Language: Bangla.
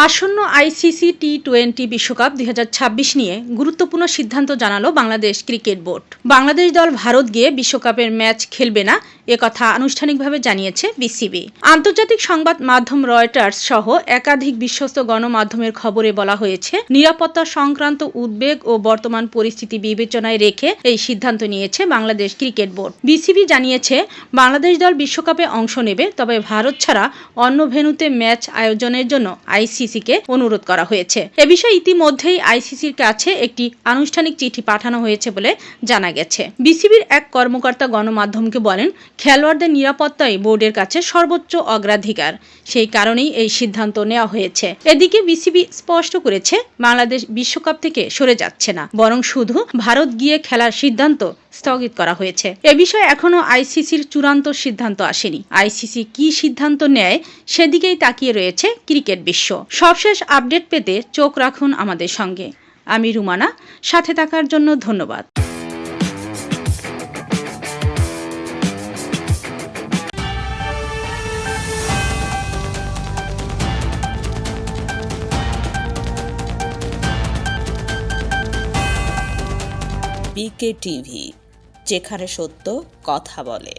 আসন্ন আইসিসি টি-20 বিশ্বকাপ 2026 নিয়ে গুরুত্বপূর্ণ সিদ্ধান্ত জানালো বাংলাদেশ ক্রিকেট বোর্ড। বাংলাদেশ দল ভারত গিয়ে বিশ্বকাপের ম্যাচ খেলবে না, একথা আনুষ্ঠানিকভাবে জানিয়েছে বিসিবি। আন্তর্জাতিক সংবাদ মাধ্যম রয়টার্স সহ একাধিক বিশ্বস্ত গণমাধ্যমের খবরে বলা হয়েছে, নিরাপত্তা সংক্রান্ত উদ্বেগ ও বর্তমান পরিস্থিতি বিবেচনায় রেখে এই সিদ্ধান্ত নিয়েছে বাংলাদেশ ক্রিকেট বোর্ড। বিসিবি জানিয়েছে, বাংলাদেশ দল বিশ্বকাপে অংশ নেবে, তবে ভারত ছাড়া অন্য ভেন্যুতে ম্যাচ আয়োজনের জন্য আইসিসিকে অনুরোধ করা হয়েছে। এ বিষয়ে ইতিমধ্যেই আইসিসির কাছে একটি আনুষ্ঠানিক চিঠি পাঠানো হয়েছে বলে জানা গেছে। বিসিবির এক কর্মকর্তা গণমাধ্যমকে বলেন, খেলোয়াড়দের নিরাপত্তাই বোর্ডের কাছে সর্বোচ্চ অগ্রাধিকার, সেই কারণেই এই সিদ্ধান্ত নেওয়া হয়েছে। এদিকে বিসিবি স্পষ্ট করেছে, বাংলাদেশ বিশ্বকাপ থেকে সরে যাচ্ছে না, বরং শুধু ভারত গিয়ে খেলার সিদ্ধান্ত স্থগিত করা হয়েছে। এ বিষয়ে এখনো আইসিসির চূড়ান্ত সিদ্ধান্ত আসেনি। আইসিসি কি সিদ্ধান্ত নেয় সেদিকেই তাকিয়ে রয়েছে ক্রিকেট বিশ্ব। সবশেষ আপডেট পেতে চোখ রাখুন আমাদের সঙ্গে। আমি রুমানা, সাথে থাকার জন্য ধন্যবাদ। পিকে টিভি, যেখানে সত্য কথা বলে।